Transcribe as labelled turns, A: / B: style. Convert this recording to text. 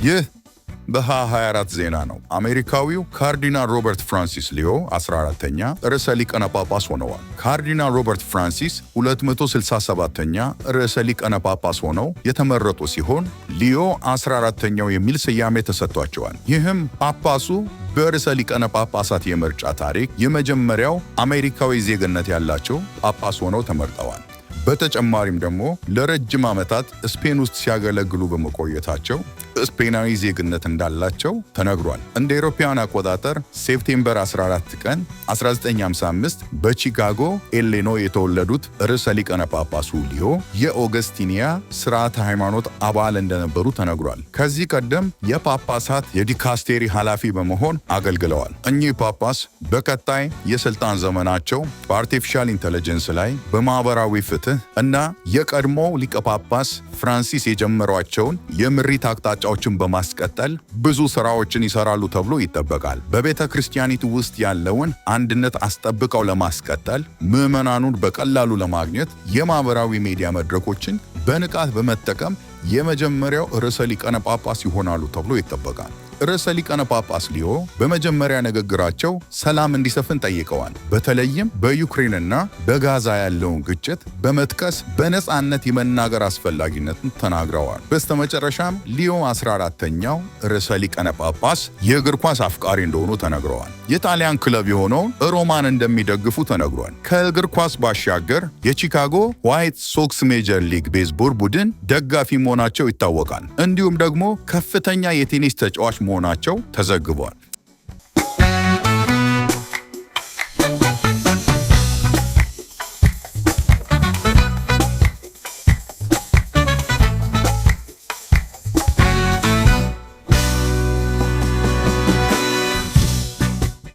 A: ይህ በ24 ዜና ነው። አሜሪካዊው ካርዲናል ሮበርት ፍራንሲስ ሊዮ 14ኛ ርዕሰ ሊቃነ ጳጳስ ሆነዋል። ካርዲናል ሮበርት ፍራንሲስ 267ኛ ርዕሰ ሊቃነ ጳጳስ ሆነው የተመረጡ ሲሆን ሊዮ 14ኛው የሚል ስያሜ ተሰጥቷቸዋል። ይህም ጳጳሱ በርዕሰ ሊቃነ ጳጳሳት የምርጫ ታሪክ የመጀመሪያው አሜሪካዊ ዜግነት ያላቸው ጳጳስ ሆነው ተመርጠዋል። በተጨማሪም ደግሞ ለረጅም ዓመታት ስፔን ውስጥ ሲያገለግሉ በመቆየታቸው ስፔናዊ ዜግነት እንዳላቸው ተነግሯል። እንደ አውሮፓውያን አቆጣጠር ሴፕቴምበር 14 ቀን 1955 በቺካጎ ኢሊኖይ የተወለዱት ርዕሰ ሊቃነ ጳጳሱ ሊዮ የኦገስቲኒያ ስርዓተ ሃይማኖት አባል እንደነበሩ ተነግሯል። ከዚህ ቀደም የጳጳሳት የዲካስቴሪ ኃላፊ በመሆን አገልግለዋል። እኚህ ጳጳስ በቀጣይ የስልጣን ዘመናቸው በአርቲፊሻል ኢንተለጀንስ ላይ፣ በማህበራዊ ፍትህ እና የቀድሞው ሊቀ ጳጳስ ፍራንሲስ የጀመሯቸውን የምሪት አቅጣጫዎችን በማስቀጠል ብዙ ስራዎችን ይሰራሉ ተብሎ ይጠበቃል። በቤተ ክርስቲያኒቱ ውስጥ ያለውን አንድነት አስጠብቀው ለማስቀጠል ምዕመናኑን በቀላሉ ለማግኘት የማህበራዊ ሚዲያ መድረኮችን በንቃት በመጠቀም የመጀመሪያው ርዕሰ ሊቃነ ጳጳስ ይሆናሉ ተብሎ ይጠበቃል። ርዕሰ ሊቃነ ጳጳስ ሊዮ በመጀመሪያ ንግግራቸው ሰላም እንዲሰፍን ጠይቀዋል። በተለይም በዩክሬንና በጋዛ ያለውን ግጭት በመጥቀስ በነጻነት የመናገር አስፈላጊነትን ተናግረዋል። በስተመጨረሻም ሊዮ 14ኛው ርዕሰ ሊቃነ ጳጳስ የእግር ኳስ አፍቃሪ እንደሆኑ ተነግረዋል። የጣሊያን ክለብ የሆነውን ሮማን እንደሚደግፉ ተነግሯል። ከእግር ኳስ ባሻገር የቺካጎ ዋይት ሶክስ ሜጀር ሊግ ቤዝቦል ቡድን ደጋፊ መሆናቸው ይታወቃል። እንዲሁም ደግሞ ከፍተኛ የቴኒስ ተጫዋች መሆናቸው ተዘግቧል።